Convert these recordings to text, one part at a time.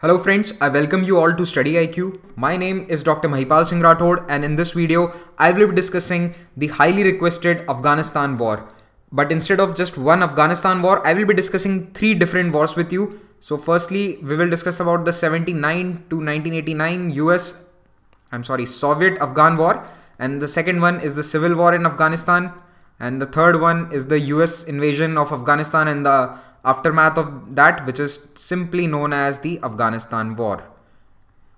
Hello friends, I welcome you all to StudyIQ. My name is Dr. Mahipal Singh Rathod, and in this video, I will be discussing the highly requested Afghanistan War. But instead of just one Afghanistan War, I will be discussing three different wars with you. So firstly, we will discuss about the 79 to 1989 Soviet Afghan War. And the second one is the Civil War in Afghanistan. And the third one is the US invasion of Afghanistan and the aftermath of that, which is simply known as the Afghanistan War.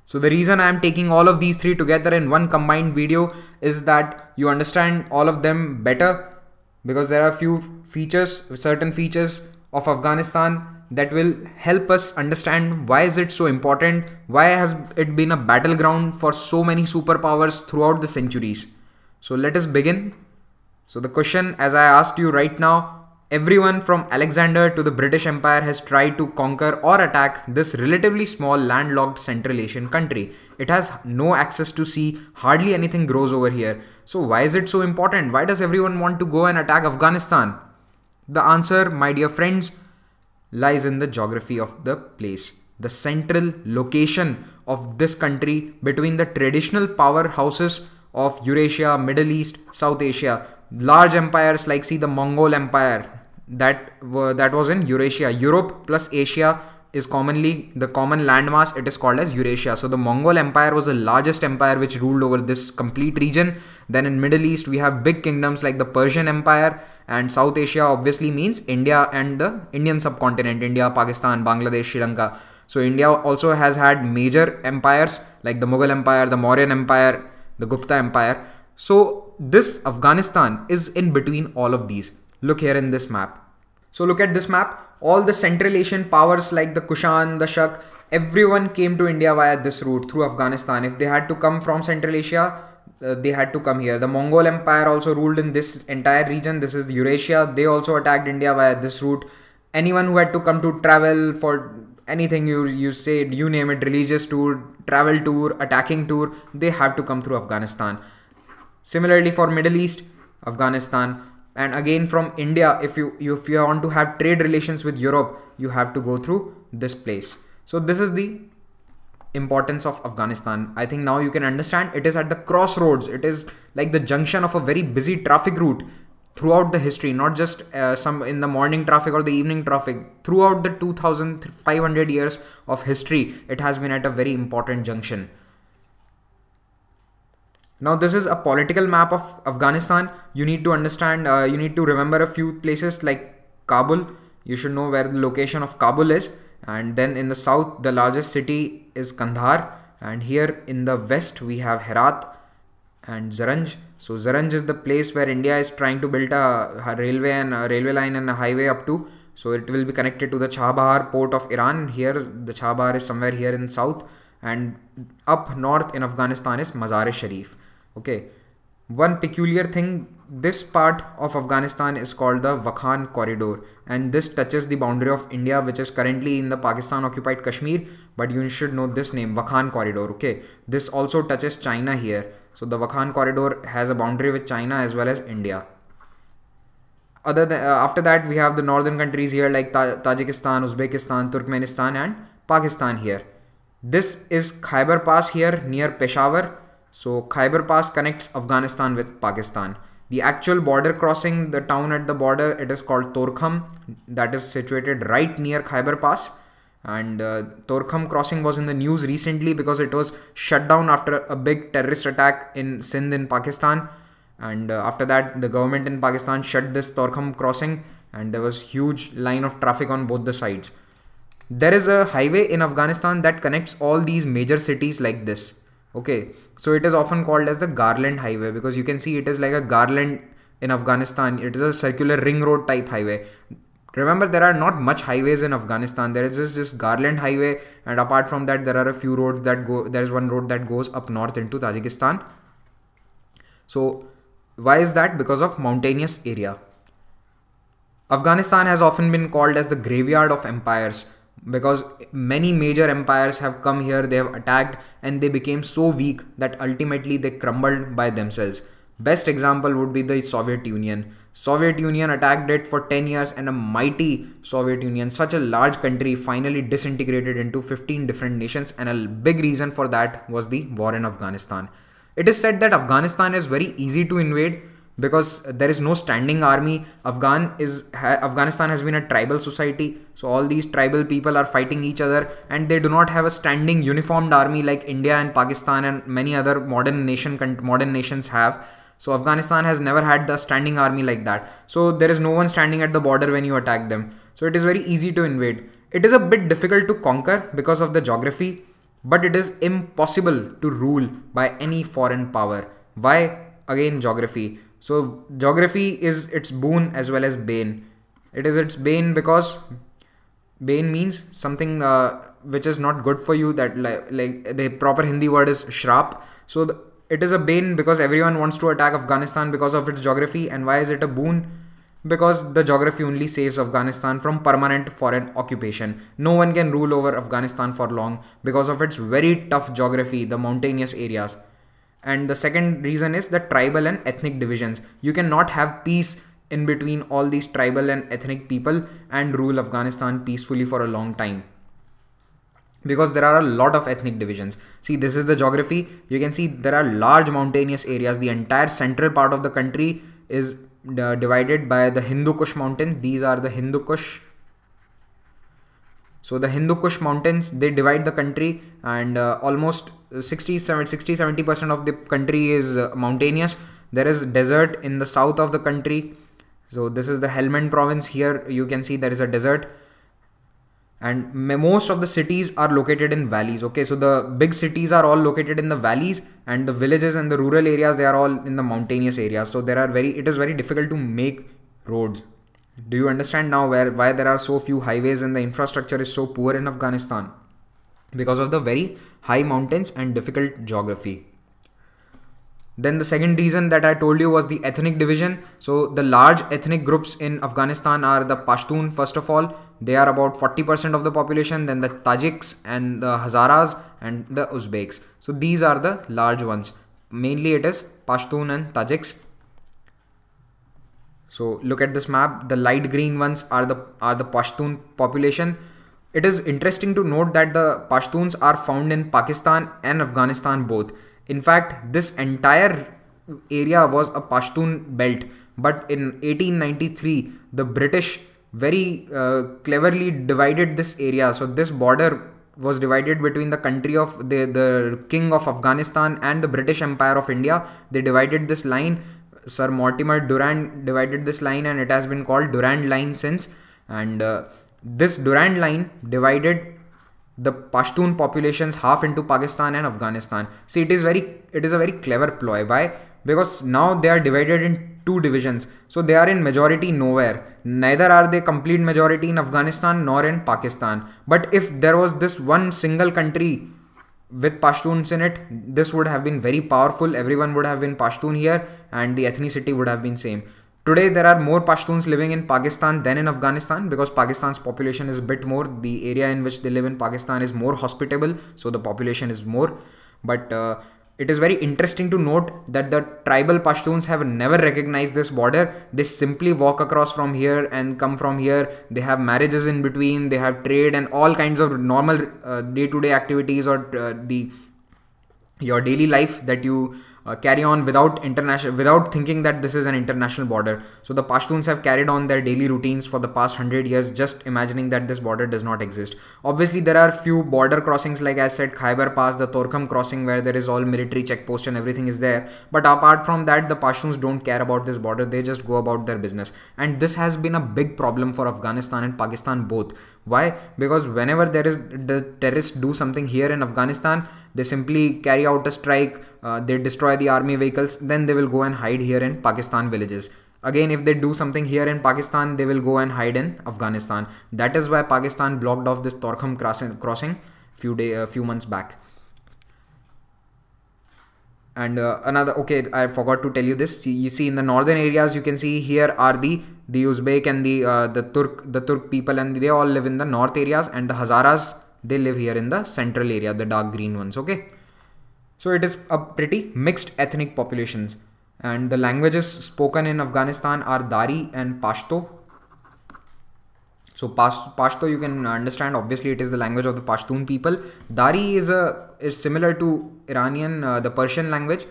So the reason I am taking all of these three together in one combined video is that you understand all of them better, because there are a few features, certain features of Afghanistan that will help us understand why is it so important, why has it been a battleground for so many superpowers throughout the centuries. So let us begin. So the question, as I asked you right now, everyone from Alexander to the British Empire has tried to conquer or attack this relatively small landlocked Central Asian country. It has no access to sea, hardly anything grows over here. So why is it so important? Why does everyone want to go and attack Afghanistan? The answer, my dear friends, lies in the geography of the place. The central location of this country between the traditional powerhouses of Eurasia, Middle East, South Asia. Large empires like the Mongol Empire that was in Eurasia. Europe plus Asia is commonly the common landmass. It is called as Eurasia. So the Mongol Empire was the largest empire which ruled over this complete region. Then in Middle East we have big kingdoms like the Persian Empire, and South Asia obviously means India and the Indian subcontinent, India, Pakistan, Bangladesh, Sri Lanka. So India also has had major empires like the Mughal Empire, the Mauryan Empire, the Gupta Empire. So this Afghanistan is in between all of these. Look here in this map. So look at this map. All the Central Asian powers like the Kushan, the Shak, everyone came to India via this route through Afghanistan. If they had to come from Central Asia, they had to come here. The Mongol Empire also ruled in this entire region. This is Eurasia. They also attacked India via this route. Anyone who had to come to travel for anything, you say, you name it, religious tour, travel tour, attacking tour, they have to come through Afghanistan. Similarly for Middle East, Afghanistan, and again from India, if you want to have trade relations with Europe, you have to go through this place. So this is the importance of Afghanistan. I think now you can understand it is at the crossroads. It is like the junction of a very busy traffic route throughout the history, not just some in the morning traffic or the evening traffic. Throughout the 2500 years of history, it has been at a very important junction. Now this is a political map of Afghanistan. You need to understand, you need to remember a few places like Kabul. You should know where the location of Kabul is. And then in the south, the largest city is Kandahar. And here in the west, we have Herat and Zaranj. So Zaranj is the place where India is trying to build a railway line and a highway up to. So it will be connected to the Chabahar port of Iran. Here, the Chabahar is somewhere here in south. And up north in Afghanistan is Mazar-e-Sharif. Okay, one peculiar thing, this part of Afghanistan is called the Wakhan Corridor, and this touches the boundary of India, which is currently in the Pakistan occupied Kashmir, but you should know this name, Wakhan Corridor. Okay, this also touches China here. So the Wakhan Corridor has a boundary with China as well as India. After that, we have the northern countries here like Tajikistan, Uzbekistan, Turkmenistan and Pakistan here. This is Khyber Pass here near Peshawar. So Khyber Pass connects Afghanistan with Pakistan. The actual border crossing, the town at the border, it is called Torkham. That is situated right near Khyber Pass. And Torkham crossing was in the news recently because it was shut down after a big terrorist attack in Sindh in Pakistan. And after that, the government in Pakistan shut this Torkham crossing, and there was huge line of traffic on both the sides. There is a highway in Afghanistan that connects all these major cities like this. Okay, so it is often called as the Garland Highway because you can see it is like a garland in Afghanistan. It is a circular ring road type highway. Remember, there are not much highways in Afghanistan. There is just this Garland Highway, and apart from that, there are a few roads that go. There is one road that goes up north into Tajikistan. So why is that? Because of mountainous area. Afghanistan has often been called as the graveyard of empires, because many major empires have come here, they have attacked, and they became so weak that ultimately they crumbled by themselves. Best example would be the Soviet Union. Soviet Union attacked it for 10 years, and a mighty Soviet Union, such a large country, finally disintegrated into 15 different nations, and a big reason for that was the war in Afghanistan. It is said that Afghanistan is very easy to invade because there is no standing army. Afghanistan has been a tribal society, so all these tribal people are fighting each other, and they do not have a standing uniformed army like India and Pakistan and many other modern nations have. So Afghanistan has never had the standing army like that. So there is no one standing at the border when you attack them. So it is very easy to invade. It is a bit difficult to conquer because of the geography, but it is impossible to rule by any foreign power. Why? Again, geography. So geography is its boon as well as bane. It is its bane because bane means something which is not good for you, that like the proper Hindi word is shrap. So it is a bane because everyone wants to attack Afghanistan because of its geography. And why is it a boon? Because the geography only saves Afghanistan from permanent foreign occupation. No one can rule over Afghanistan for long because of its very tough geography, the mountainous areas. And the second reason is the tribal and ethnic divisions. You cannot have peace in between all these tribal and ethnic people and rule Afghanistan peacefully for a long time, because there are a lot of ethnic divisions. See, this is the geography. You can see there are large mountainous areas. The entire central part of the country is divided by the Hindu Kush mountain. These are the Hindu Kush. So the Hindu Kush mountains, they divide the country, and almost 60-70% of the country is mountainous. There is desert in the south of the country. So this is the Helmand province. Here you can see there is a desert. And most of the cities are located in valleys. Okay, so the big cities are all located in the valleys, and the villages and the rural areas, they are all in the mountainous areas. So it is very difficult to make roads. Do you understand now why there are so few highways and the infrastructure is so poor in Afghanistan? Because of the very high mountains and difficult geography. Then the second reason that I told you was the ethnic division. So the large ethnic groups in Afghanistan are the Pashtun, first of all. They are about 40% of the population. Then the Tajiks and the Hazaras and the Uzbeks. So these are the large ones. Mainly it is Pashtun and Tajiks. So look at this map. The light green ones are the Pashtun population. It is interesting to note that the Pashtuns are found in Pakistan and Afghanistan both. In fact, this entire area was a Pashtun belt, but in 1893, the British very cleverly divided this area. So this border was divided between the country of the King of Afghanistan and the British Empire of India. They divided this line. Sir Mortimer Durand divided this line, and it has been called Durand Line since. And this Durand Line divided the Pashtun populations half into Pakistan and Afghanistan. See, it is a very clever ploy. Why? Because now they are divided in two divisions. So they are in majority nowhere. Neither are they complete majority in Afghanistan nor in Pakistan. But if there was this one single country with Pashtuns in it, this would have been very powerful. Everyone would have been Pashtun here, and the ethnicity would have been same. Today, there are more Pashtuns living in Pakistan than in Afghanistan, because Pakistan's population is a bit more. The area in which they live in Pakistan is more hospitable, so the population is more. But it is very interesting to note that the tribal Pashtuns have never recognized this border. They simply walk across from here and come from here. They have marriages in between. They have trade and all kinds of normal day-to-day activities, or your daily life that you carry on without thinking that this is an international border. So the Pashtuns have carried on their daily routines for the past 100 years, just imagining that this border does not exist. Obviously, there are few border crossings, like I said, Khyber Pass, the Torkham crossing, where there is all military checkpost and everything is there. But apart from that, the Pashtuns don't care about this border. They just go about their business. And this has been a big problem for Afghanistan and Pakistan both. Why? Because whenever the terrorists do something here in Afghanistan, they simply carry out a strike, they destroy the army vehicles, then they will go and hide here in Pakistan villages. Again, if they do something here in Pakistan, they will go and hide in Afghanistan. That is why Pakistan blocked off this Torkham crossing a few months back. And I forgot to tell you this. You see, in the northern areas, you can see here are the Uzbek and the Turk people, and they all live in the north areas, and the Hazaras, they live here in the central area, the dark green ones. Okay, so it is a pretty mixed ethnic populations. And the languages spoken in Afghanistan are Dari and Pashto. So Pashto you can understand, obviously it is the language of the Pashtun people. Dari is similar to Iranian, the Persian language.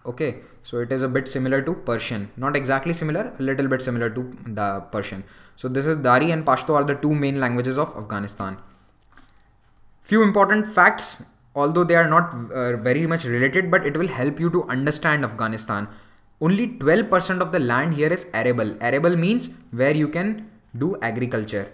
Okay, so it is a bit similar to Persian, not exactly similar, a little bit similar to the Persian. So this is Dari and Pashto are the two main languages of Afghanistan. Few important facts, although they are not very much related, but it will help you to understand Afghanistan. Only 12% of the land here is arable. Arable means where you can do agriculture.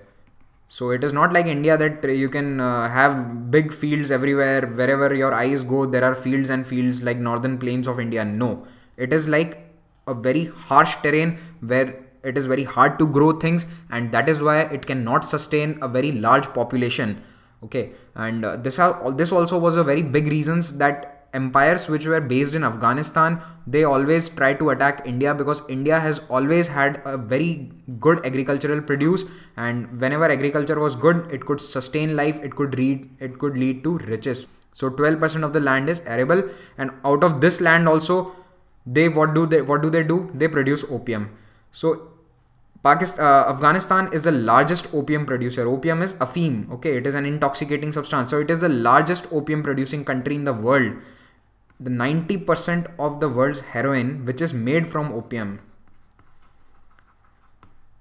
So it is not like India that you can have big fields everywhere. Wherever your eyes go, there are fields and fields like northern plains of India. No, it is like a very harsh terrain where it is very hard to grow things, and that is why it cannot sustain a very large population. Okay, and this also was a very big reasons that empires which were based in Afghanistan, they always try to attack India, because India has always had a very good agricultural produce, and whenever agriculture was good, it could sustain life, it could lead to riches. So 12% of the land is arable, and out of this land also, what do they do? They produce opium. So Afghanistan is the largest opium producer. Opium is afim. Okay, it is an intoxicating substance. So it is the largest opium producing country in the world. The 90% of the world's heroin, which is made from opium.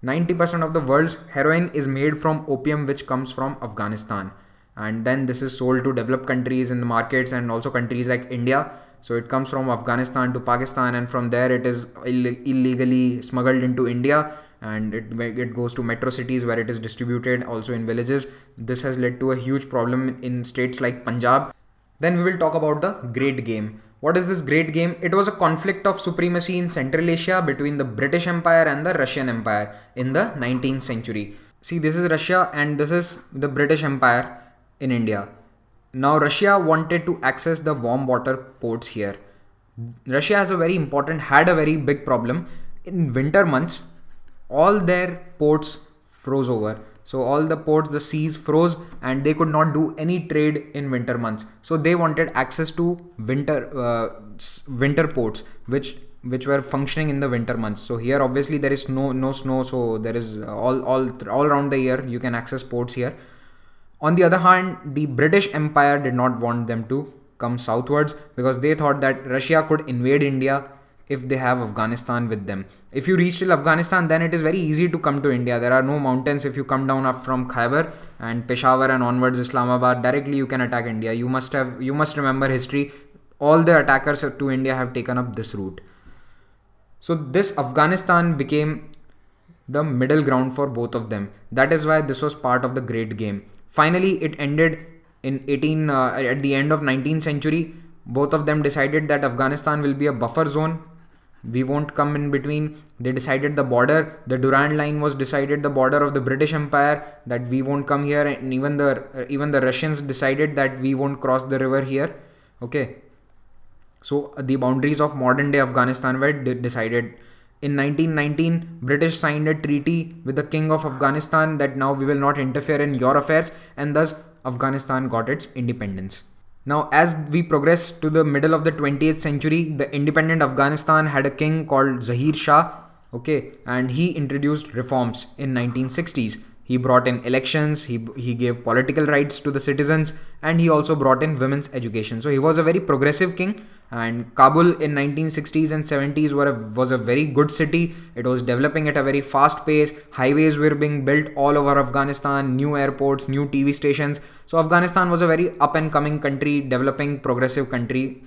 90% of the world's heroin is made from opium, which comes from Afghanistan. And then this is sold to developed countries in the markets, and also countries like India. So it comes from Afghanistan to Pakistan, and from there it is illegally smuggled into India, and it goes to metro cities where it is distributed, also in villages. This has led to a huge problem in states like Punjab. Then we will talk about the Great Game. What is this Great Game? It was a conflict of supremacy in Central Asia between the British Empire and the Russian Empire in the 19th century. See, this is Russia and this is the British Empire in India. Now Russia wanted to access the warm water ports here. Russia had a very big problem. In winter months, all their ports froze over. So all the ports, the seas froze, and they could not do any trade in winter months. So they wanted access to winter ports, which were functioning in the winter months. So here obviously there is no snow, so there is all around the year you can access ports here. On the other hand, the British Empire did not want them to come southwards, because they thought that Russia could invade India if they have Afghanistan with them. If you reach till Afghanistan, then it is very easy to come to India. There are no mountains. If you come down up from Khyber and Peshawar and onwards Islamabad, directly you can attack India. You must remember history. All the attackers to India have taken up this route. So this Afghanistan became the middle ground for both of them. That is why this was part of the Great Game. Finally, it ended in at the end of 19th century. Both of them decided that Afghanistan will be a buffer zone. We won't come in between. They decided the border. The Durand Line was decided, the border of the British Empire, that we won't come here, and even the Russians decided that we won't cross the river here. Okay. So the boundaries of modern day Afghanistan were decided. In 1919, British signed a treaty with the King of Afghanistan that now we will not interfere in your affairs, and thus Afghanistan got its independence. Now, as we progress to the middle of the 20th century, the independent Afghanistan had a king called Zahir Shah, okay, and he introduced reforms in 1960s. He brought in elections, he gave political rights to the citizens, and he also brought in women's education. So he was a very progressive king, and Kabul in 1960s and 70s was a very good city. It was developing at a very fast pace. Highways were being built all over Afghanistan, new airports, new TV stations. So Afghanistan was a very up and coming country, developing, progressive country.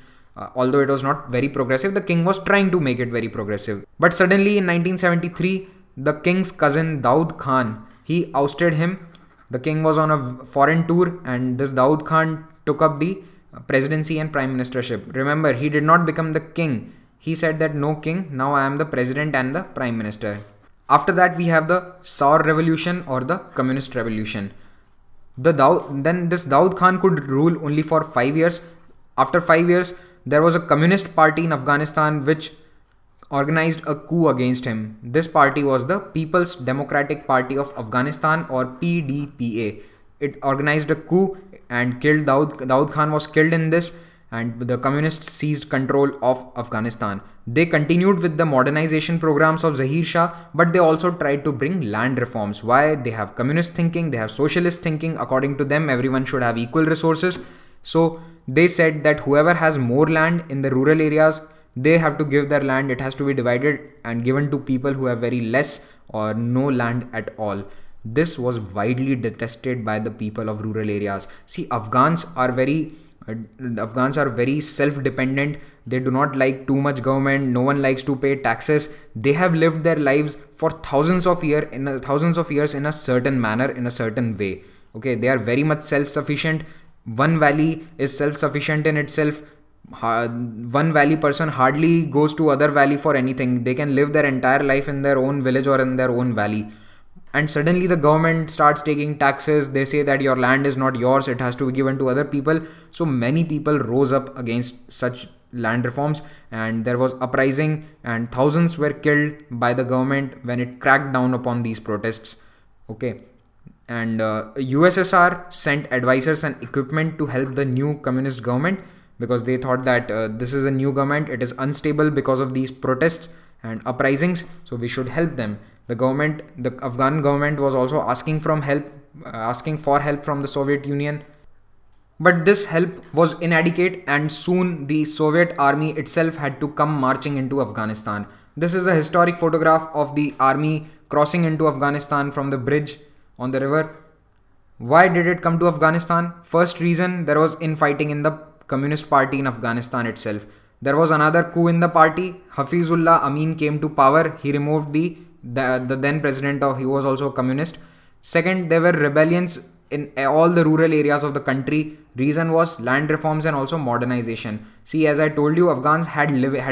Although it was not very progressive, the king was trying to make it very progressive. But suddenly in 1973, the king's cousin Daud Khan, he ousted him. The king was on a foreign tour, and this Daud Khan took up the presidency and prime ministership. Remember, he did not become the king. He said that no king, now I am the president and the prime minister. After that, we have the Saur revolution or the communist revolution. Then this Daud Khan could rule only for 5 years. After 5 years, there was a communist party in Afghanistan which organized a coup against him. This party was the People's Democratic Party of Afghanistan, or PDPA. It organized a coup and killed Daud Khan was killed in this, and the communists seized control of Afghanistan. They continued with the modernization programs of Zahir Shah, but they also tried to bring land reforms. Why? They have communist thinking, they have socialist thinking. According to them, everyone should have equal resources. So they said that whoever has more land in the rural areas, they have to give their land. It has to be divided and given to people who have very less or no land at all. This was widely detested by the people of rural areas. See, Afghans are very self-dependent. They do not like too much government. No one likes to pay taxes. They have lived their lives for thousands of years in a certain manner, in a certain way. Okay, they are very much self-sufficient. One valley is self-sufficient in itself. One valley person hardly goes to other valley for anything. They can live their entire life in their own village or in their own valley. And suddenly the government starts taking taxes. They say that your land is not yours, it has to be given to other people. So many people rose up against such land reforms, and there was uprising and thousands were killed by the government when it cracked down upon these protests. Okay. And USSR sent advisors and equipment to help the new communist government, because they thought that this is a new government, it is unstable because of these protests and uprisings, so we should help them. The Afghan government was also asking for help from the Soviet Union. But this help was inadequate, and soon the Soviet army itself had to come marching into Afghanistan. This is a historic photograph of the army crossing into Afghanistan from the bridge on the river. Why did it come to Afghanistan? First reason, there was infighting in the Communist Party in Afghanistan itself. There was another coup in the party. Hafizullah Amin came to power. He removed the then president he was also a communist. Second, there were rebellions in all the rural areas of the country. Reason was land reforms and also modernization. See, as I told you, Afghans had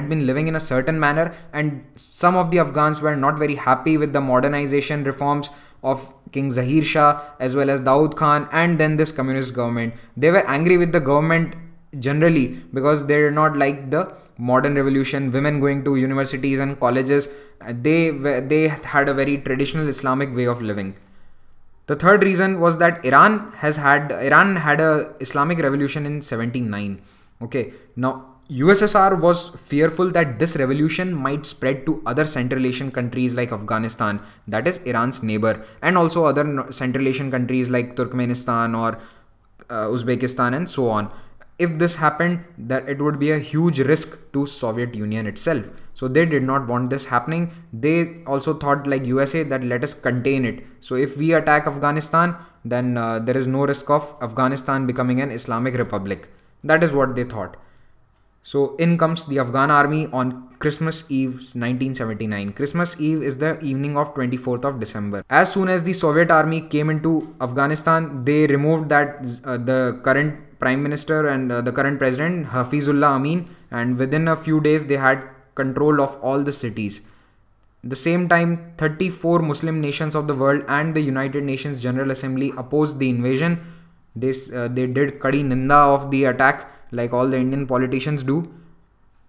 been living in a certain manner, and some of the Afghans were not very happy with the modernization reforms of King Zahir Shah as well as Daud Khan and then this communist government. They were angry with the government generally because they did not like the modern revolution, women going to universities and colleges. They had a very traditional Islamic way of living. The third reason was that Iran had a Islamic revolution in 79. Okay, now USSR was fearful that this revolution might spread to other Central Asian countries like Afghanistan, that is Iran's neighbor, and also other Central Asian countries like Turkmenistan or Uzbekistan and so on. If this happened, that it would be a huge risk to Soviet Union itself. So they did not want this happening. They also thought like USA that let us contain it. So if we attack Afghanistan, then there is no risk of Afghanistan becoming an Islamic republic. That is what they thought. So in comes the Afghan army on Christmas Eve 1979. Christmas Eve is the evening of 24th of December. As soon as the Soviet army came into Afghanistan, they removed the current Prime Minister and the current President Hafizullah Amin, and within a few days they had control of all the cities. At the same time, 34 Muslim nations of the world and the United Nations General Assembly opposed the invasion. They did kadi ninda of the attack like all the Indian politicians do.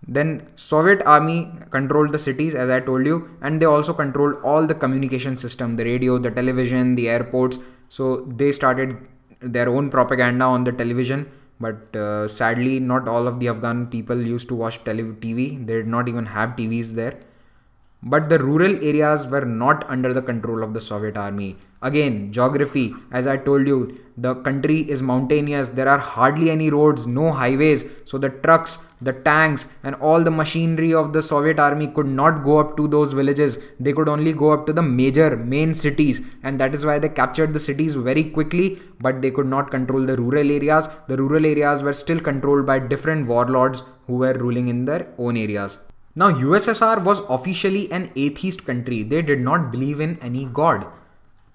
Then Soviet army controlled the cities, as I told you, and they also controlled all the communication system, the radio, the television, the airports. So they started their own propaganda on the television, but sadly not all of the Afghan people used to watch TV. They did not even have TVs there. But the rural areas were not under the control of the Soviet army. Again, geography, as I told you, the country is mountainous. There are hardly any roads, no highways. So the trucks, the tanks and all the machinery of the Soviet army could not go up to those villages. They could only go up to the main cities. And that is why they captured the cities very quickly, but they could not control the rural areas. The rural areas were still controlled by different warlords who were ruling in their own areas. Now, USSR was officially an atheist country. They did not believe in any god.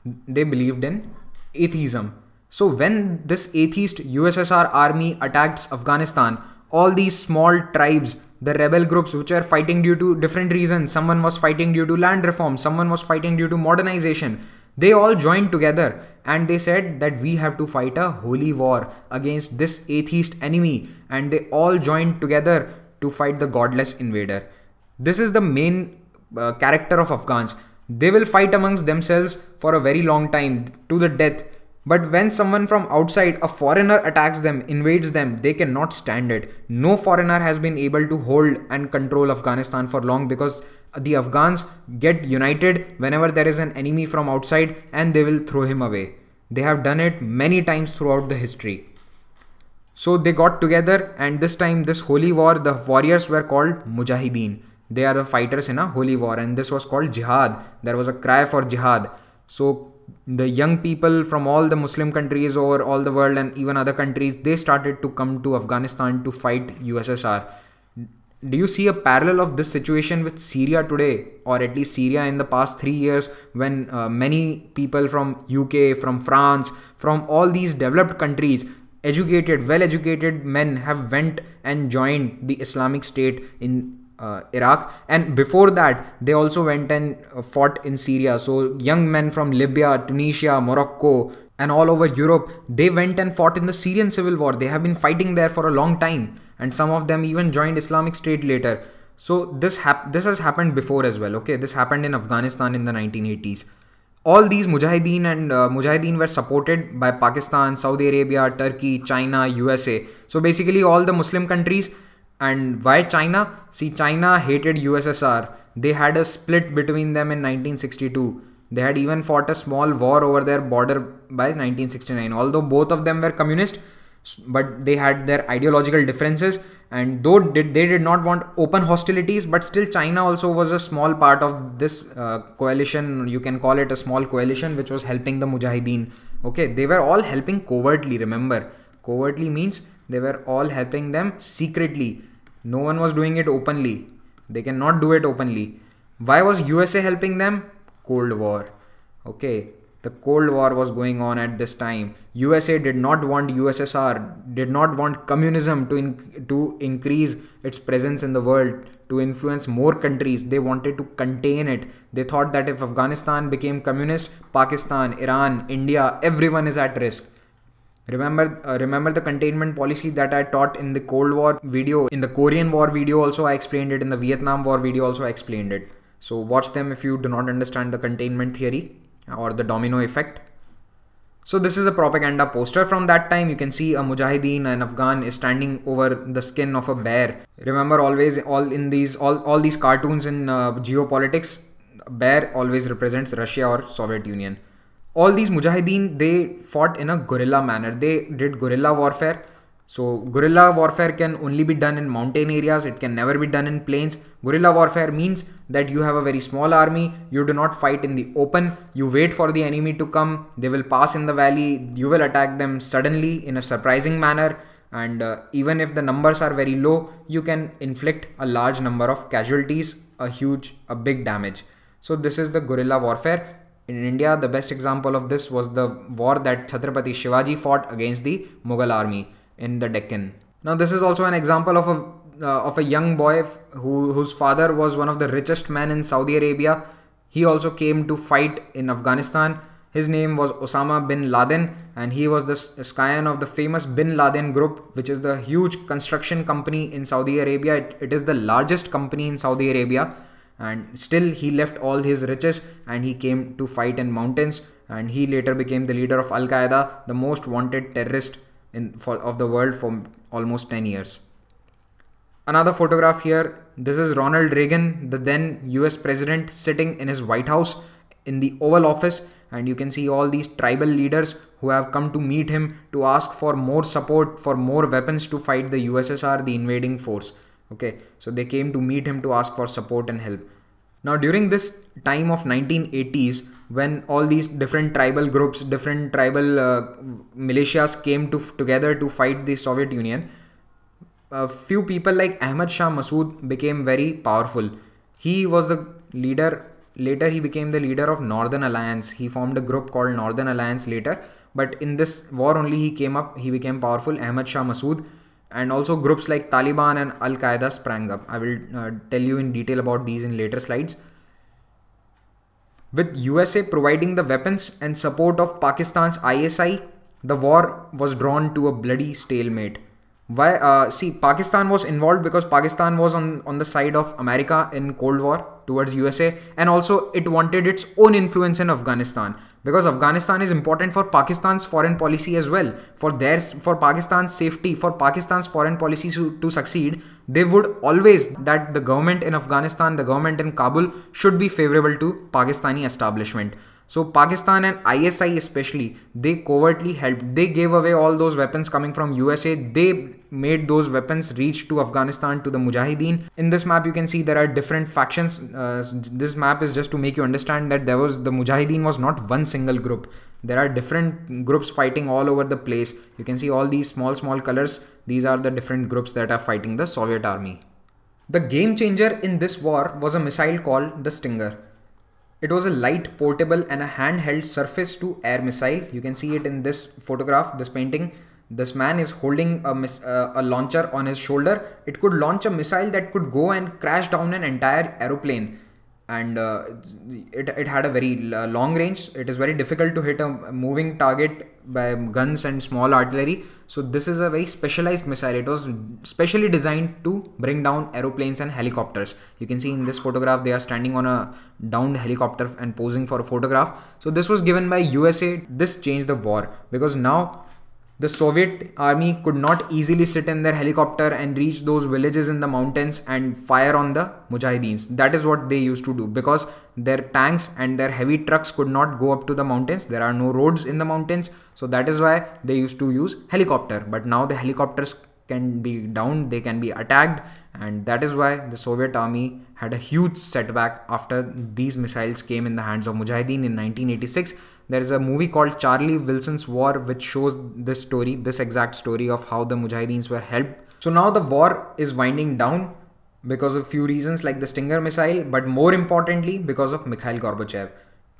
They believed in atheism. So when this atheist USSR army attacked Afghanistan, all these small tribes, the rebel groups which were fighting due to different reasons, someone was fighting due to land reform, someone was fighting due to modernization, they all joined together and they said that we have to fight a holy war against this atheist enemy, and they all joined together to fight the godless invader. This is the main character of Afghans. They will fight amongst themselves for a very long time to the death. But when someone from outside, a foreigner, attacks them, invades them, they cannot stand it. No foreigner has been able to hold and control Afghanistan for long, because the Afghans get united whenever there is an enemy from outside and they will throw him away. They have done it many times throughout the history. So they got together, and this time, this holy war, the warriors were called Mujahideen. They are the fighters in a holy war, and this was called jihad. There was a cry for jihad. So the young people from all the Muslim countries over all the world and even other countries, they started to come to Afghanistan to fight USSR. Do you see a parallel of this situation with Syria today, or at least Syria in the past 3 years, when many people from UK, from France, from all these developed countries, educated, well-educated men have went and joined the Islamic State in Iraq, and before that they also went and fought in Syria. So young men from Libya, Tunisia, Morocco and all over Europe, they went and fought in the Syrian civil war. They have been fighting there for a long time, and some of them even joined Islamic State later. So this has happened before as well. Okay, this happened in Afghanistan in the 1980s. All these Mujahideen were supported by Pakistan, Saudi Arabia, Turkey, China, USA. So basically all the Muslim countries. And why China? See, China hated USSR. They had a split between them in 1962. They had even fought a small war over their border by 1969. Although both of them were communist, but they had their ideological differences. And though they did not want open hostilities, but still China also was a small part of this coalition. You can call it a small coalition which was helping the Mujahideen. Okay, they were all helping covertly, remember. Covertly means they were all helping them secretly. No one was doing it openly. They cannot do it openly. Why was USA helping them? Cold War. Okay, the Cold War was going on at this time. USA did not want USSR, did not want communism to increase its presence in the world, to influence more countries. They wanted to contain it. They thought that if Afghanistan became communist, Pakistan, Iran, India, everyone is at risk. Remember the containment policy that I taught in the Cold War video. In the Korean War video also I explained it. In the Vietnam War video also I explained it. So watch them if you do not understand the containment theory or the domino effect. So this is a propaganda poster from that time. You can see a Mujahideen, an Afghan, is standing over the skin of a bear. Remember, always all these cartoons in geopolitics, bear always represents Russia or Soviet Union. All these Mujahideen, they fought in a guerrilla manner. They did guerrilla warfare. So guerrilla warfare can only be done in mountain areas. It can never be done in plains. Guerrilla warfare means that you have a very small army. You do not fight in the open. You wait for the enemy to come. They will pass in the valley. You will attack them suddenly in a surprising manner. And even if the numbers are very low, you can inflict a large number of casualties, a big damage. So this is the guerrilla warfare. In India, the best example of this was the war that Chhatrapati Shivaji fought against the Mughal army in the Deccan. Now, this is also an example of a young boy whose father was one of the richest men in Saudi Arabia. He also came to fight in Afghanistan. His name was Osama bin Laden, and he was the scion of the famous Bin Laden Group, which is the huge construction company in Saudi Arabia. It is the largest company in Saudi Arabia. And still he left all his riches and he came to fight in mountains, and he later became the leader of Al-Qaeda, the most wanted terrorist of the world for almost 10 years. Another photograph here. This is Ronald Reagan, the then US president, sitting in his White House in the Oval Office, and you can see all these tribal leaders who have come to meet him to ask for more support, for more weapons to fight the USSR, the invading force. Okay, so they came to meet him to ask for support and help. Now, during this time of 1980s, when all these different tribal groups, different tribal militias came together to fight the Soviet Union, a few people like Ahmad Shah Massoud became very powerful. He was the leader. Later, he became the leader of Northern Alliance. He formed a group called Northern Alliance later. But in this war only he became powerful, Ahmad Shah Massoud. And also groups like Taliban and Al-Qaeda sprang up. I will tell you in detail about these in later slides. With USA providing the weapons and support of Pakistan's ISI, the war was drawn to a bloody stalemate. Why? See, Pakistan was involved because Pakistan was on the side of America in Cold War towards USA, and also it wanted its own influence in Afghanistan. because Afghanistan is important for Pakistan's foreign policy as well. For Pakistan's safety, for Pakistan's foreign policy to succeed, they would always that the government in Afghanistan, the government in Kabul should be favorable to Pakistani establishment. So Pakistan and ISI especially, they covertly helped. They gave away all those weapons coming from USA. They made those weapons reach to Afghanistan, to the Mujahideen. In this map, you can see there are different factions. This map is just to make you understand that the Mujahideen was not one single group. There are different groups fighting all over the place. You can see all these small colors. These are the different groups that are fighting the Soviet army. The game changer in this war was a missile called the Stinger. It was a light, portable and a handheld surface-to-air missile. You can see it in this photograph, this painting. This man is holding a launcher on his shoulder. It could launch a missile that could go and crash down an entire aeroplane. And it had a very long range. It is very difficult to hit a moving target by guns and small artillery. So this is a very specialized missile. It was specially designed to bring down aeroplanes and helicopters. You can see in this photograph they are standing on a downed helicopter and posing for a photograph. So this was given by USA. This changed the war because now the Soviet army could not easily sit in their helicopter and reach those villages in the mountains and fire on the Mujahideens. That is what they used to do because their tanks and their heavy trucks could not go up to the mountains. There are no roads in the mountains. So that is why they used to use helicopter. But now the helicopters can be downed, they can be attacked, and that is why the Soviet army had a huge setback after these missiles came in the hands of Mujahideen in 1986. There is a movie called Charlie Wilson's War which shows this story, this exact story of how the Mujahideens were helped. So now the war is winding down because of few reasons like the Stinger missile, but more importantly because of Mikhail Gorbachev.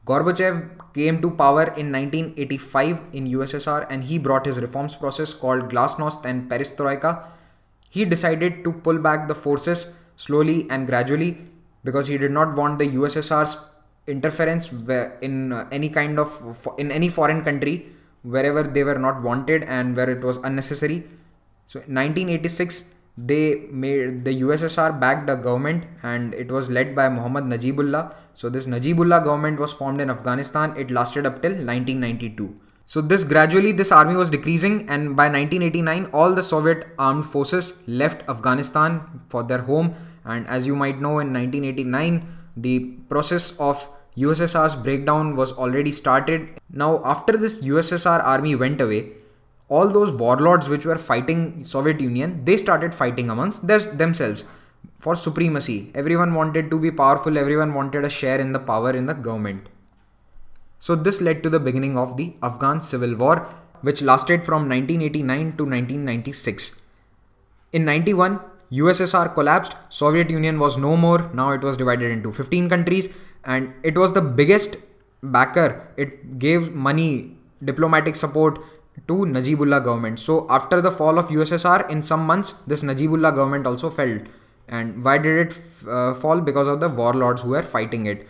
Gorbachev came to power in 1985 in USSR and he brought his reforms process called Glasnost and Perestroika. He decided to pull back the forces slowly and gradually because he did not want the USSR's interference in any foreign country wherever they were not wanted and where it was unnecessary. So in 1986 the USSR backed a government and it was led by Muhammad Najibullah. So this Najibullah government was formed in Afghanistan. It lasted up till 1992. So this army was decreasing, and by 1989 all the Soviet armed forces left Afghanistan for their home. And as you might know, in 1989 the process of USSR's breakdown was already started. Now after this USSR army went away, all those warlords which were fighting Soviet Union, they started fighting amongst themselves for supremacy. Everyone wanted to be powerful, everyone wanted a share in the power in the government. So this led to the beginning of the Afghan Civil War, which lasted from 1989 to 1996. In 91, USSR collapsed, Soviet Union was no more, now it was divided into 15 countries, and it was the biggest backer. It gave money, diplomatic support to Najibullah government. So after the fall of USSR, in some months, this Najibullah government also fell. And why did it fall? Because of the warlords who were fighting it.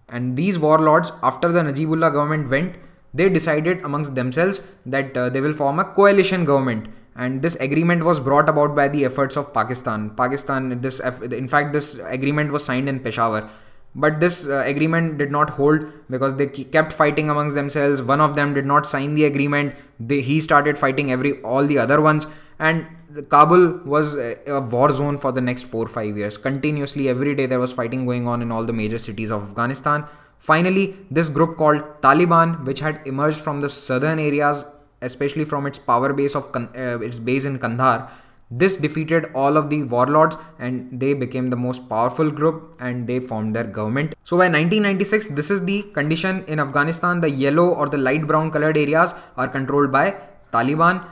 And these warlords, after the Najibullah government went, they decided amongst themselves that they will form a coalition government. And this agreement was brought about by the efforts of Pakistan. In fact, this agreement was signed in Peshawar. But this agreement did not hold because they kept fighting amongst themselves. One of them did not sign the agreement. He started fighting all the other ones. And Kabul was a war zone for the next 4 or 5 years. Continuously, every day there was fighting going on in all the major cities of Afghanistan. Finally, this group called Taliban, which had emerged from the southern areas, especially from its power base its base in Kandahar, this defeated all of the warlords and they became the most powerful group and they formed their government. So by 1996, this is the condition in Afghanistan. The yellow or the light brown colored areas are controlled by Taliban,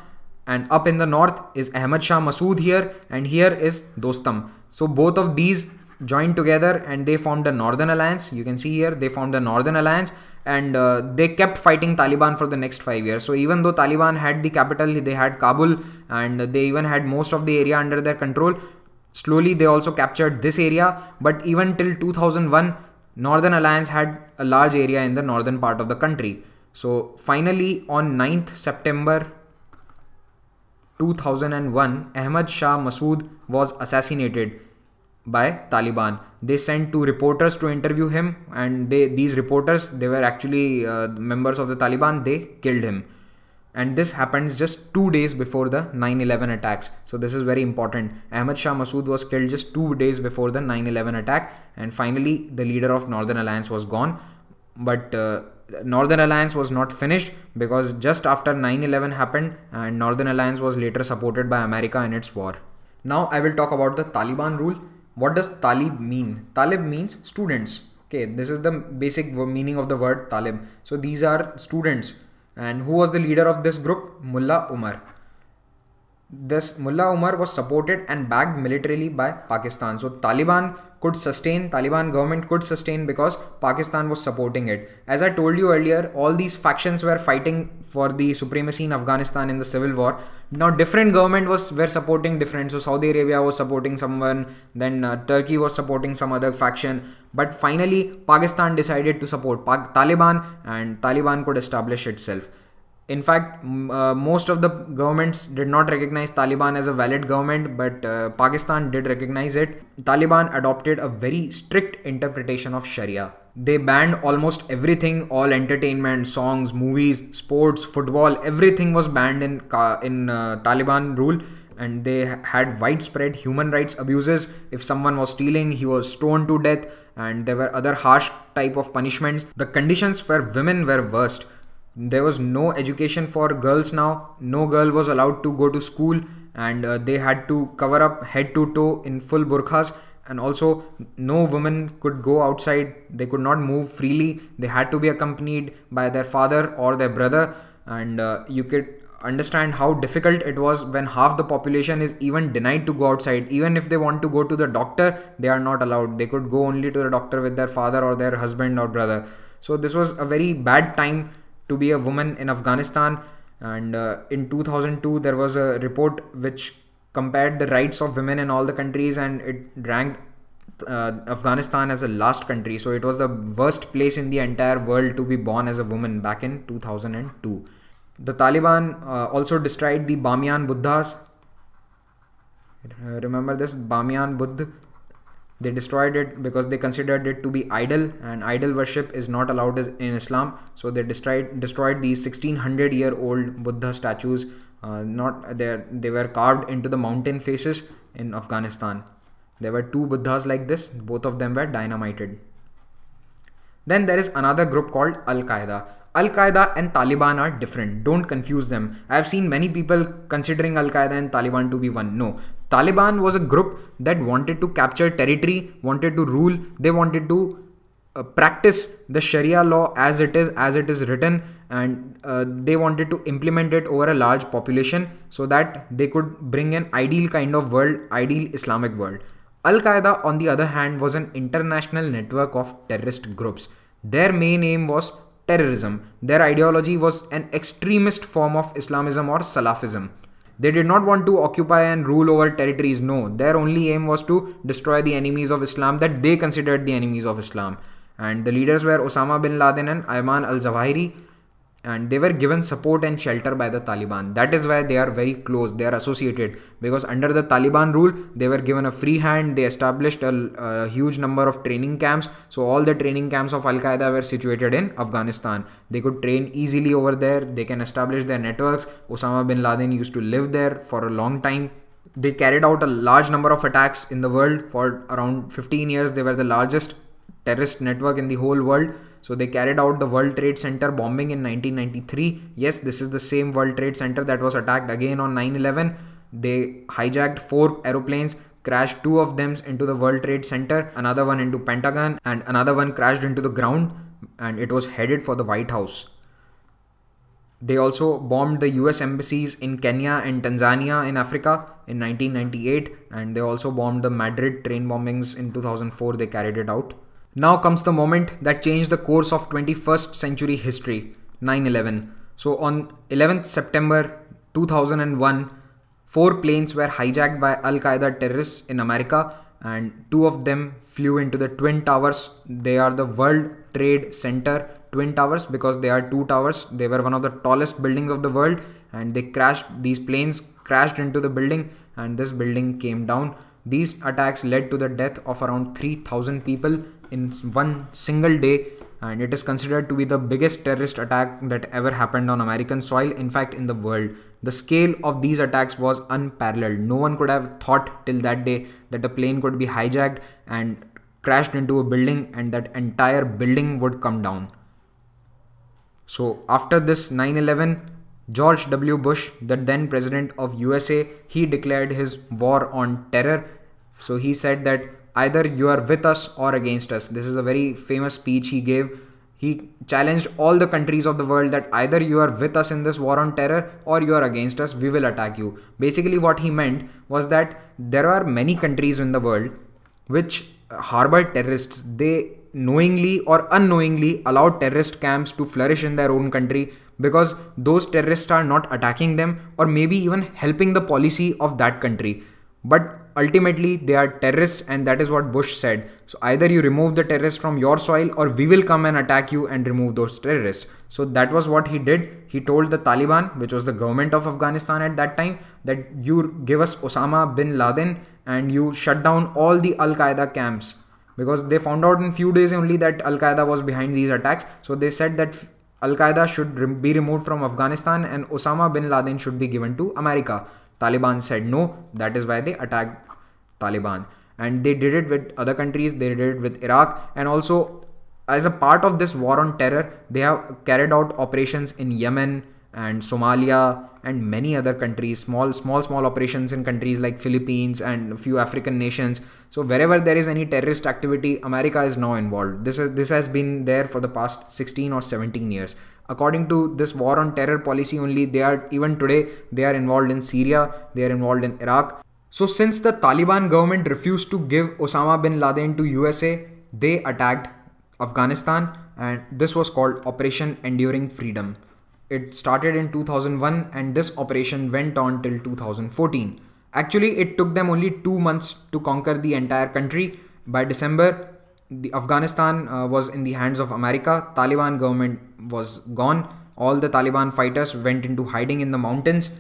and up in the north is Ahmad Shah Massoud here, and here is Dostum. So both of these joined together and they formed a northern alliance. You can see here they formed a northern alliance, and they kept fighting Taliban for the next 5 years. So even though Taliban had the capital, they had Kabul, and they even had most of the area under their control, slowly they also captured this area. But even till 2001, Northern Alliance had a large area in the northern part of the country. So finally on 9th September 2001, Ahmad Shah Massoud was assassinated by Taliban. They sent 2 reporters to interview him, and these reporters, they were actually members of the Taliban. They killed him. And this happened just 2 days before the 9/11 attacks. So this is very important. Ahmad Shah Massoud was killed just 2 days before the 9/11 attack. And finally, the leader of Northern Alliance was gone. But Northern Alliance was not finished, because just after 9/11 happened, and Northern Alliance was later supported by America in its war. Now I will talk about the Taliban rule. What does Talib mean? Talib means students. Okay, this is the basic meaning of the word Talib. So these are students. And who was the leader of this group? Mullah Umar. This Mullah Umar was supported and backed militarily by Pakistan. So Taliban government could sustain because Pakistan was supporting it. As I told you earlier, all these factions were fighting for the supremacy in Afghanistan in the civil war. Now different government were supporting different. So Saudi Arabia was supporting someone, then Turkey was supporting some other faction. But finally Pakistan decided to support Taliban, and Taliban could establish itself. In fact, most of the governments did not recognize Taliban as a valid government, but Pakistan did recognize it. Taliban adopted a very strict interpretation of Sharia. They banned almost everything, all entertainment, songs, movies, sports, football, everything was banned in Taliban rule. And they had widespread human rights abuses. If someone was stealing, he was stoned to death, and there were other harsh type of punishments. The conditions for women were worst. There was no education for girls now. No girl was allowed to go to school, and they had to cover up head to toe in full burqas. And also no woman could go outside. They could not move freely. They had to be accompanied by their father or their brother. And you could understand how difficult it was when half the population is even denied to go outside. Even if they want to go to the doctor, they are not allowed. They could go only to the doctor with their father or their husband or brother. So this was a very bad time to be a woman in Afghanistan. And in 2002 there was a report which compared the rights of women in all the countries, and it ranked Afghanistan as the last country. So it was the worst place in the entire world to be born as a woman back in 2002. The Taliban also destroyed the Bamiyan Buddhas. Remember this Bamiyan Buddha? They destroyed it because they considered it to be idol, and idol worship is not allowed in Islam. So they destroyed these 1600-year-old Buddha statues. They were carved into the mountain faces in Afghanistan. There were 2 Buddhas like this. Both of them were dynamited. Then there is another group called Al-Qaeda. Al-Qaeda and Taliban are different. Don't confuse them. I have seen many people considering Al-Qaeda and Taliban to be one. No. Taliban was a group that wanted to capture territory, wanted to rule. They wanted to practice the Sharia law as it is written, and they wanted to implement it over a large population so that they could bring an ideal kind of world, ideal Islamic world. Al-Qaeda, on the other hand, was an international network of terrorist groups. Their main aim was terrorism. Their ideology was an extremist form of Islamism or Salafism. They did not want to occupy and rule over territories. No, their only aim was to destroy the enemies of Islam that they considered the enemies of Islam. And the leaders were Osama bin Laden and Ayman al-Zawahiri, and they were given support and shelter by the Taliban. That is why they are very close. They are associated, because under the Taliban rule, they were given a free hand. They established a huge number of training camps. So all the training camps of Al-Qaeda were situated in Afghanistan. They could train easily over there. They can establish their networks. Osama bin Laden used to live there for a long time. They carried out a large number of attacks in the world. For around 15 years, they were the largest terrorist network in the whole world. So they carried out the World Trade Center bombing in 1993. Yes, this is the same World Trade Center that was attacked again on 9/11. They hijacked 4 aeroplanes, crashed 2 of them into the World Trade Center, another one into Pentagon, and another one crashed into the ground, and it was headed for the White House. They also bombed the US embassies in Kenya and Tanzania in Africa in 1998, and they also bombed the Madrid train bombings in 2004. They carried it out. Now comes the moment that changed the course of 21st century history, 9/11. So on 11th September 2001, 4 planes were hijacked by Al-Qaeda terrorists in America, and 2 of them flew into the Twin Towers. They are the World Trade Center Twin Towers because they are 2 towers. They were one of the tallest buildings of the world, and they crashed. These planes crashed into the building, and this building came down. These attacks led to the death of around 3,000 people in one single day, and it is considered to be the biggest terrorist attack that ever happened on American soil, in fact in the world. The scale of these attacks was unparalleled. No one could have thought till that day that a plane could be hijacked and crashed into a building and that entire building would come down. So after this 9/11, George W. Bush, the then president of USA, he declared his war on terror. So he said that either you are with us or against us. This is a very famous speech he gave. He challenged all the countries of the world that either you are with us in this war on terror or you are against us, we will attack you. Basically what he meant was that there are many countries in the world which harbor terrorists. They knowingly or unknowingly allow terrorist camps to flourish in their own country because those terrorists are not attacking them or maybe even helping the policy of that country. But ultimately they are terrorists, and that is what Bush said. So either you remove the terrorists from your soil or we will come and attack you and remove those terrorists. So that was what he did. He told the Taliban, which was the government of Afghanistan at that time, that you give us Osama bin Laden and you shut down all the Al-Qaeda camps, because they found out in few days only that Al-Qaeda was behind these attacks. So they said that Al-Qaeda should be removed from Afghanistan and Osama bin Laden should be given to America. Taliban said no. That is why they attacked Taliban. And they did it with other countries. They did it with Iraq. And also, as a part of this war on terror, they have carried out operations in Yemen and Somalia and many other countries, small operations in countries like Philippines and a few African nations. So wherever there is any terrorist activity, America is now involved. This has been there for the past 16 or 17 years. According to this war on terror policy only, even today they are involved in Syria, they are involved in Iraq. So since the Taliban government refused to give Osama bin Laden to USA, they attacked Afghanistan, and this was called Operation Enduring Freedom. It started in 2001 and this operation went on till 2014. Actually, it took them only 2 months to conquer the entire country. By December, the Afghanistan was in the hands of America. Taliban government was gone. All the Taliban fighters went into hiding in the mountains.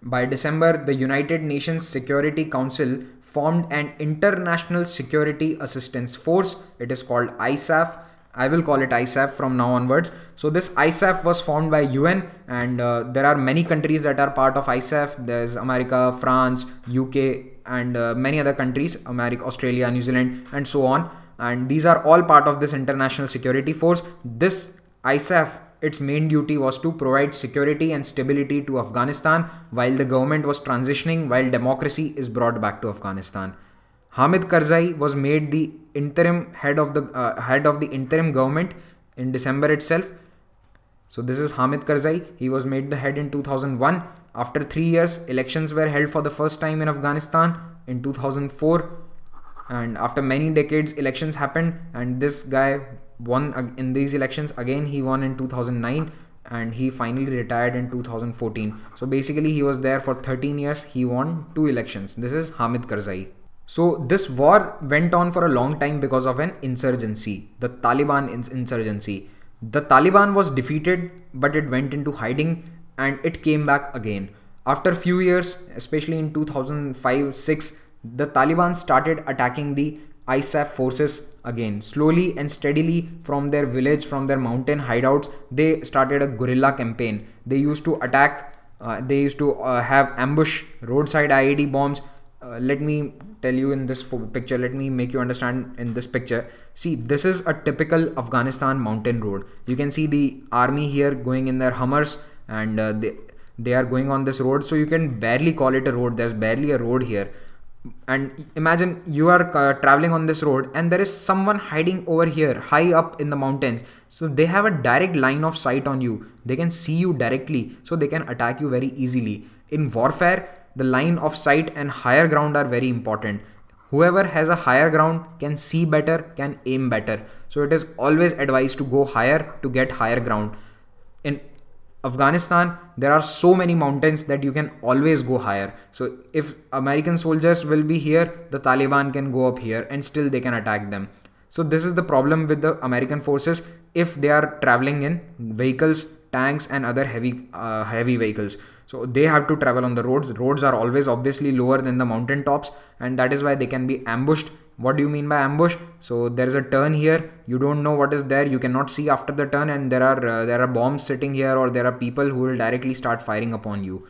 By December, the United Nations Security Council formed an International Security Assistance Force. It is called ISAF. I will call it ISAF from now onwards. So this ISAF was formed by UN, and there are many countries that are part of ISAF. There's America, France, UK, and many other countries, America, Australia, New Zealand, and so on. And these are all part of this International Security Force. This ISAF, its main duty was to provide security and stability to Afghanistan while the government was transitioning, while democracy is brought back to Afghanistan. Hamid Karzai was made the interim head of the interim government in December itself. So this is Hamid Karzai. He was made the head in 2001. After 3 years, elections were held for the first time in Afghanistan in 2004. And after many decades, elections happened, and this guy won in these elections. Again, he won in 2009 and he finally retired in 2014. So basically, he was there for 13 years. He won 2 elections. This is Hamid Karzai. So this war went on for a long time because of an insurgency, the Taliban insurgency. The Taliban was defeated, but it went into hiding and it came back again. After a few years, especially in 2005-06, the Taliban started attacking the ISAF forces again. Slowly and steadily from their village, from their mountain hideouts, they started a guerrilla campaign. They used to attack, they used to have ambush, roadside IED bombs. Let me tell you in this picture, let me make you understand in this picture. See, this is a typical Afghanistan mountain road. You can see the army here going in their Hummers, and they are going on this road. So you can barely call it a road. There's barely a road here. And imagine you are traveling on this road and there is someone hiding over here high up in the mountains. So they have a direct line of sight on you. They can see you directly, so they can attack you very easily. In warfare, the line of sight and higher ground are very important. Whoever has a higher ground can see better, can aim better. So it is always advised to go higher to get higher ground. In Afghanistan, there are so many mountains that you can always go higher. So if American soldiers will be here, the Taliban can go up here and still they can attack them. So this is the problem with the American forces if they are traveling in vehicles, tanks and other heavy vehicles. So they have to travel on the roads. Roads are always obviously lower than the mountain tops, and that is why they can be ambushed. What do you mean by ambush? So there is a turn here, you don't know what is there, you cannot see after the turn, and there are bombs sitting here, or there are people who will directly start firing upon you.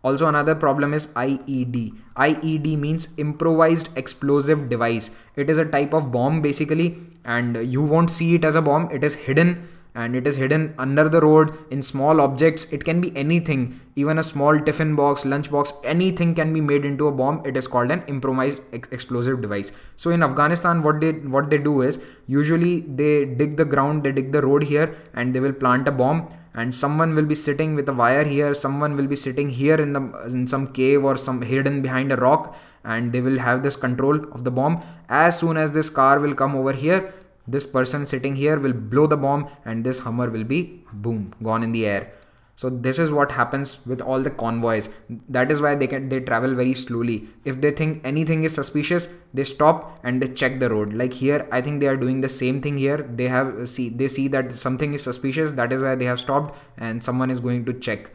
Also, another problem is IED. IED means improvised explosive device. It is a type of bomb basically, and you won't see it as a bomb. It is hidden, and it is hidden under the road in small objects. It can be anything, even a small tiffin box, lunch box, anything can be made into a bomb. It is called an improvised explosive device. So in Afghanistan, what they do is, usually they dig the ground, they dig the road here, and they will plant a bomb. And someone will be sitting with a wire here, someone will be sitting here in some cave or some hidden behind a rock, and they will have this control of the bomb. As soon as this car will come over here, this person sitting here will blow the bomb, and this Hummer will be boom, gone in the air. So this is what happens with all the convoys. That is why they travel very slowly. If they think anything is suspicious, they stop and they check the road. Like here, I think they are doing the same thing here. They see that something is suspicious. That is why they have stopped, and someone is going to check.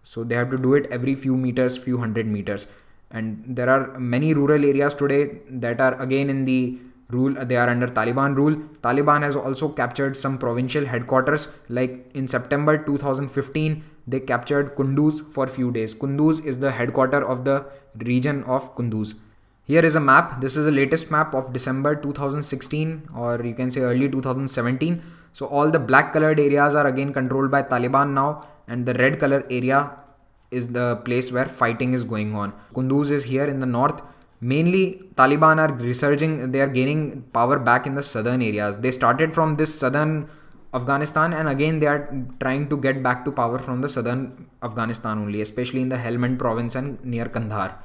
So they have to do it every few meters, few hundred meters. And there are many rural areas today that are again in the rule. They are under Taliban rule. Taliban has also captured some provincial headquarters. Like in September 2015, they captured Kunduz for a few days. Kunduz is the headquarter of the region of Kunduz. Here is a map. This is the latest map of December 2016, or you can say early 2017. So all the black colored areas are again controlled by Taliban now, and the red color area is the place where fighting is going on. Kunduz is here in the north. Mainly Taliban are resurging, they are gaining power back in the southern areas. They started from this southern Afghanistan, and again they are trying to get back to power from the southern Afghanistan only, especially in the Helmand province and near Kandahar.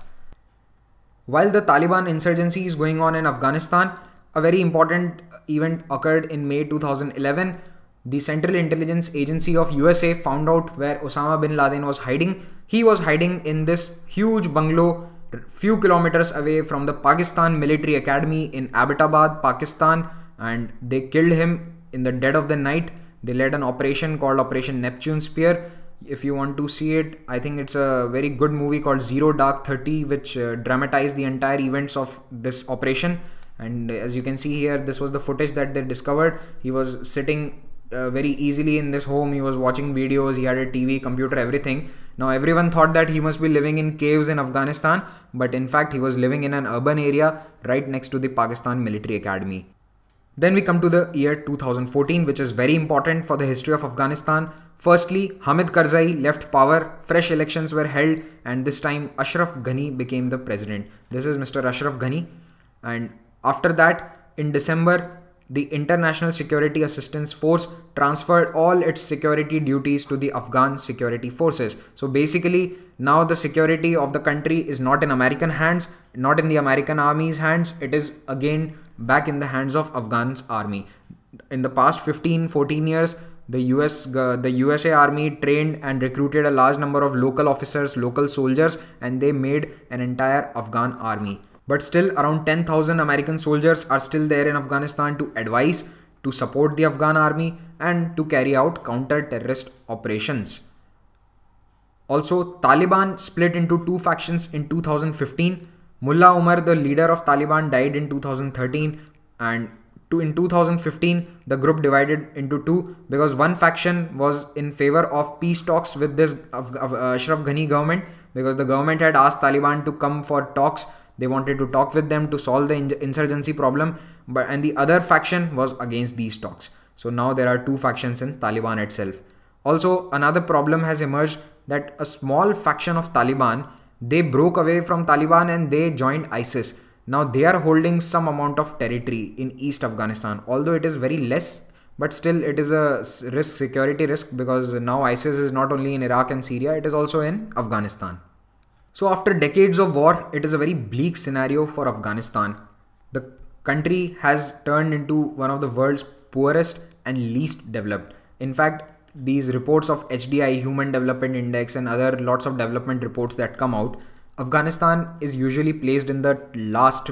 While the Taliban insurgency is going on in Afghanistan, a very important event occurred in May 2011. The Central Intelligence Agency of USA found out where Osama bin Laden was hiding. He was hiding in this huge bungalow few kilometers away from the Pakistan Military Academy in Abbottabad, Pakistan, and they killed him in the dead of the night. They led an operation called Operation Neptune Spear. If you want to see it, I think it's a very good movie called Zero Dark 30, which dramatized the entire events of this operation. And as you can see here, this was the footage that they discovered. He was sitting very easily in this home. He was watching videos, he had a TV, computer, everything. Now everyone thought that he must be living in caves in Afghanistan, but in fact he was living in an urban area right next to the Pakistan Military Academy. Then we come to the year 2014, which is very important for the history of Afghanistan. Firstly, Hamid Karzai left power, fresh elections were held, and this time Ashraf Ghani became the president. This is Mr. Ashraf Ghani. And after that, in December, the International Security Assistance Force transferred all its security duties to the Afghan security forces. So basically, now the security of the country is not in American hands, not in the American army's hands. It is again back in the hands of Afghan's army. In the past 15-14 years, the USA Army trained and recruited a large number of local officers, local soldiers, and they made an entire Afghan army. But still, around 10,000 American soldiers are still there in Afghanistan to advise, to support the Afghan army, and to carry out counter-terrorist operations. Also, Taliban split into two factions in 2015. Mullah Umar, the leader of Taliban, died in 2013, and in 2015, the group divided into two because one faction was in favor of peace talks with this Ashraf Ghani government, because the government had asked Taliban to come for talks. They wanted to talk with them to solve the insurgency problem, and the other faction was against these talks. So now there are two factions in Taliban itself. Also, another problem has emerged that a small faction of Taliban, they broke away from Taliban and they joined ISIS. Now they are holding some amount of territory in East Afghanistan, although it is very less, but still it is a risk, security risk, because now ISIS is not only in Iraq and Syria, it is also in Afghanistan. So after decades of war, it is a very bleak scenario for Afghanistan. The country has turned into one of the world's poorest and least developed. In fact, these reports of HDI, Human Development Index, and other lots of development reports that come out, Afghanistan is usually placed in the last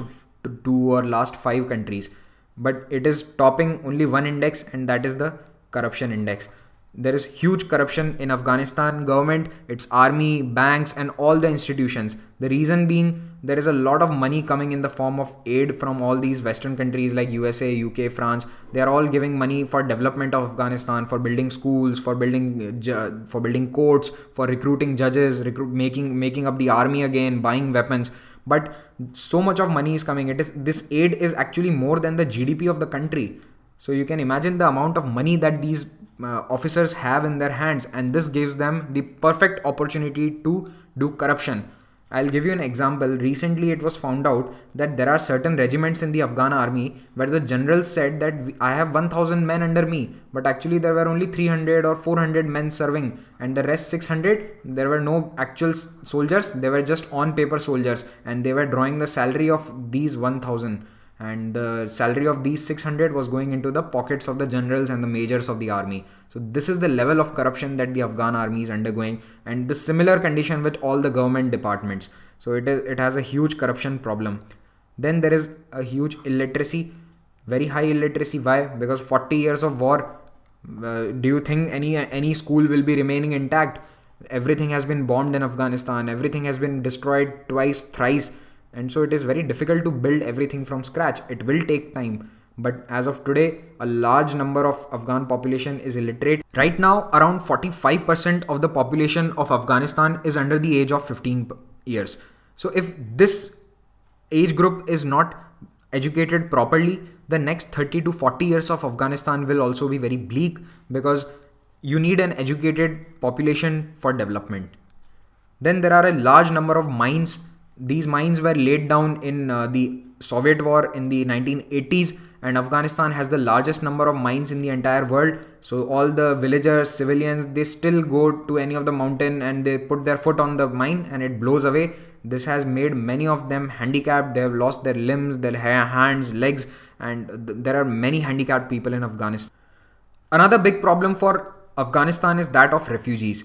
2 or last 5 countries. But it is topping only one index, and that is the corruption index. There is huge corruption in Afghanistan government, its army, banks and all the institutions. The reason being, there is a lot of money coming in the form of aid from all these Western countries like USA, UK, France. They are all giving money for development of Afghanistan, for building schools, for building courts, for recruiting judges, making up the army again, buying weapons. But so much of money is coming. This aid is actually more than the GDP of the country. So you can imagine the amount of money that these officers have in their hands, and this gives them the perfect opportunity to do corruption. I'll give you an example. Recently it was found out that there are certain regiments in the Afghan army where the general said that I have 1000 men under me, but actually there were only 300 or 400 men serving, and the rest 600, there were no actual soldiers, they were just on paper soldiers, and they were drawing the salary of these 1000. And the salary of these 600 was going into the pockets of the generals and the majors of the army. So this is the level of corruption that the Afghan army is undergoing, and the similar condition with all the government departments. So it has a huge corruption problem. Then there is a huge illiteracy, very high illiteracy. Why? Because 40 years of war, do you think any school will be remaining intact? Everything has been bombed in Afghanistan, everything has been destroyed twice, thrice. And so it is very difficult to build everything from scratch. It will take time. But as of today, a large number of Afghan population is illiterate. Right now, around 45% of the population of Afghanistan is under the age of 15 years. So if this age group is not educated properly, the next 30 to 40 years of Afghanistan will also be very bleak, because you need an educated population for development. Then there are a large number of mines. These mines were laid down in the Soviet War in the 1980s, and Afghanistan has the largest number of mines in the entire world. So all the villagers, civilians, they still go to any of the mountain and they put their foot on the mine and it blows away. This has made many of them handicapped. They have lost their limbs, their hands, legs, and there are many handicapped people in Afghanistan. Another big problem for Afghanistan is that of refugees.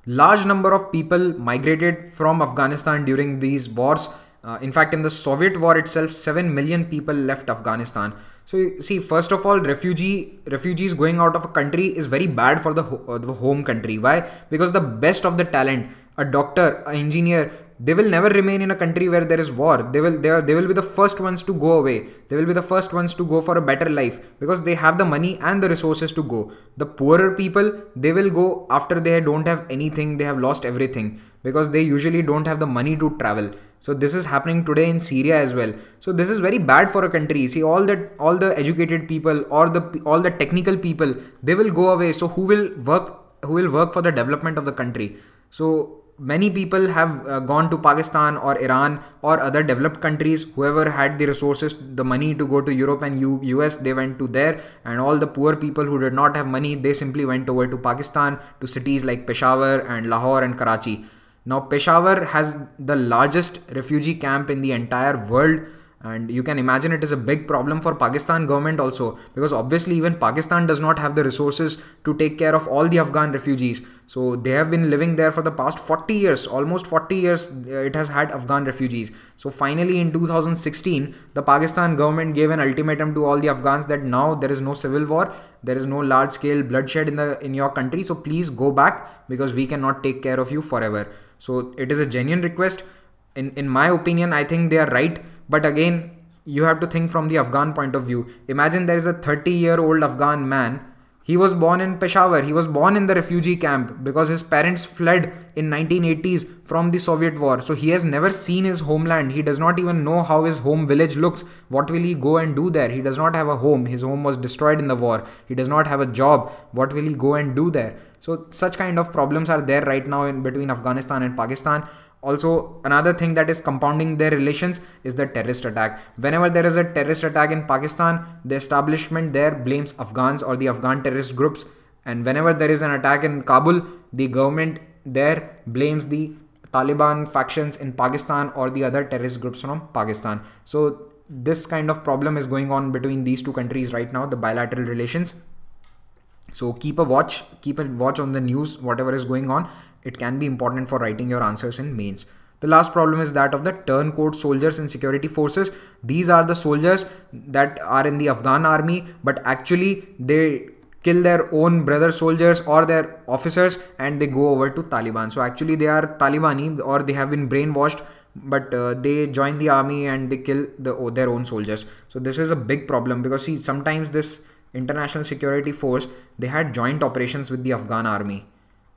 Large number of people migrated from Afghanistan during these wars. In fact, in the Soviet war itself, 7 million people left Afghanistan. So you see, first of all, refugees going out of a country is very bad for the home country. Why? Because the best of the talent, a doctor, an engineer, they will never remain in a country where there is war. They will be the first ones to go away. They will be the first ones to go for a better life, because they have the money and the resources to go. The poorer people, they will go after they don't have anything, they have lost everything, because they usually don't have the money to travel. So this is happening today in Syria as well. So this is very bad for a country. See, all the educated people or all the technical people, they will go away. So who will work for the development of the country? So many people have gone to Pakistan or Iran or other developed countries. Whoever had the resources, the money to go to Europe and US, they went to there. And all the poor people who did not have money, they simply went over to Pakistan, to cities like Peshawar and Lahore and Karachi. Now Peshawar has the largest refugee camp in the entire world, and you can imagine it is a big problem for Pakistan government also, because obviously even Pakistan does not have the resources to take care of all the Afghan refugees. So they have been living there for the past 40 years, almost 40 years it has had Afghan refugees. So finally in 2016, the Pakistan government gave an ultimatum to all the Afghans that now there is no civil war, there is no large scale bloodshed in your country, so please go back, because we cannot take care of you forever. So it is a genuine request. In my opinion, I think they are right. But again, you have to think from the Afghan point of view. Imagine there is a 30-year-old Afghan man. He was born in Peshawar. He was born in the refugee camp because his parents fled in 1980s from the Soviet war. So he has never seen his homeland. He does not even know how his home village looks. What will he go and do there? He does not have a home. His home was destroyed in the war. He does not have a job. What will he go and do there? So such kind of problems are there right now in between Afghanistan and Pakistan. Also, another thing that is compounding their relations is the terrorist attack. Whenever there is a terrorist attack in Pakistan, the establishment there blames Afghans or the Afghan terrorist groups. And whenever there is an attack in Kabul, the government there blames the Taliban factions in Pakistan or the other terrorist groups from Pakistan. So this kind of problem is going on between these two countries right now, the bilateral relations. So keep a watch on the news, whatever is going on. It can be important for writing your answers in mains. The last problem is that of the turncoat soldiers in security forces. These are the soldiers that are in the Afghan army, but actually they kill their own brother soldiers or their officers, and they go over to Taliban. So actually they are Talibani, or they have been brainwashed, but they join the army and they kill their own soldiers. So this is a big problem, because see, sometimes this international security force, they had joint operations with the Afghan army,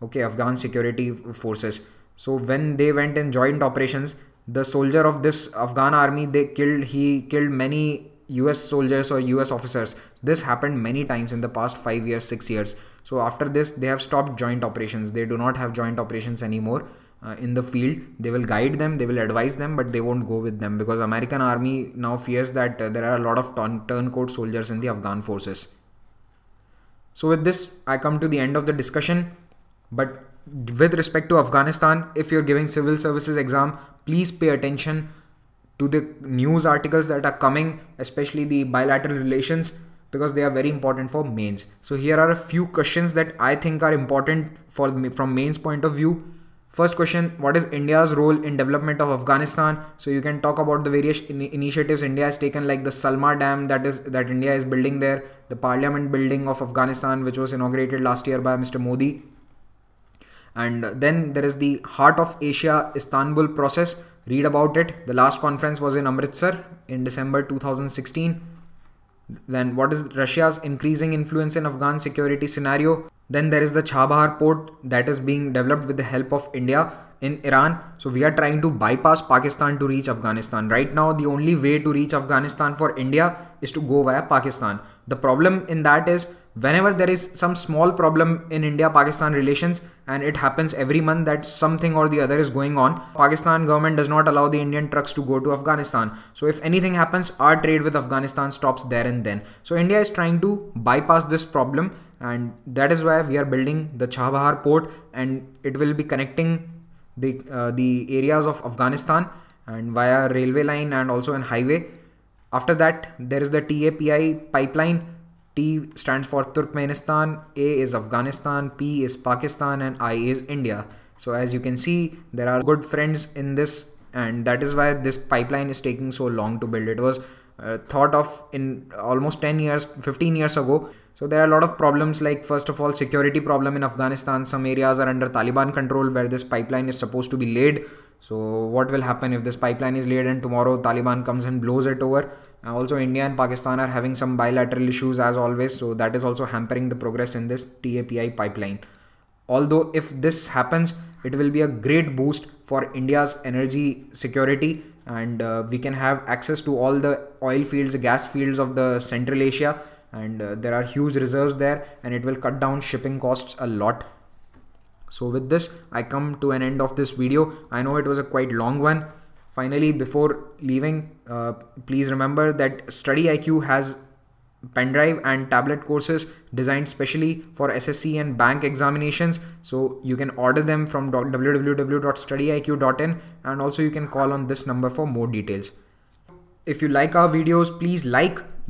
okay, Afghan security forces. So when they went in joint operations, the soldier of this Afghan army, he killed many US soldiers or US officers. This happened many times in the past 5 years, 6 years. So after this, they have stopped joint operations. They do not have joint operations anymore in the field. They will guide them, they will advise them, but they won't go with them, because American army now fears that there are a lot of turncoat soldiers in the Afghan forces. So with this, I come to the end of the discussion. But with respect to Afghanistan, if you're giving civil services exam, please pay attention to the news articles that are coming, especially the bilateral relations, because they are very important for mains. So here are a few questions that I think are important from mains point of view. First question, what is India's role in development of Afghanistan? So you can talk about the various initiatives India has taken, like the Salma Dam that India is building there, the Parliament building of Afghanistan, which was inaugurated last year by Mr. Modi. And then there is the Heart of Asia Istanbul process. Read about it. The last conference was in Amritsar in December 2016. Then what is Russia's increasing influence in Afghan security scenario? Then there is the Chabahar port that is being developed with the help of India in Iran. So we are trying to bypass Pakistan to reach Afghanistan. Right now, the only way to reach Afghanistan for India is to go via Pakistan. The problem in that is, whenever there is some small problem in India-Pakistan relations, and it happens every month that something or the other is going on, Pakistan government does not allow the Indian trucks to go to Afghanistan. So if anything happens, our trade with Afghanistan stops there and then. So India is trying to bypass this problem, and that is why we are building the Chabahar port, and it will be connecting the areas of Afghanistan and via railway line and also an highway. After that, there is the TAPI pipeline. T stands for Turkmenistan, A is Afghanistan, P is Pakistan, and I is India. So as you can see, there are good friends in this, and that is why this pipeline is taking so long to build. It was thought of in almost 10 years, 15 years ago. So there are a lot of problems, like first of all, security problem in Afghanistan. Some areas are under Taliban control where this pipeline is supposed to be laid. So what will happen if this pipeline is laid and tomorrow Taliban comes and blows it over? Also, India and Pakistan are having some bilateral issues as always. So that is also hampering the progress in this TAPI pipeline. Although if this happens, it will be a great boost for India's energy security, and we can have access to all the oil fields, gas fields of the Central Asia, and there are huge reserves there, and it will cut down shipping costs a lot. So with this, I come to an end of this video. I know it was a quite long one. Finally, before leaving, please remember that StudyIQ has pen drive and tablet courses designed specially for SSC and bank examinations. So you can order them from www.studyiq.in, and also you can call on this number for more details. If you like our videos, please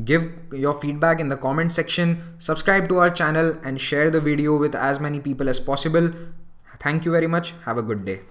give your feedback in the comment section, subscribe to our channel, and share the video with as many people as possible. Thank you very much. Have a good day.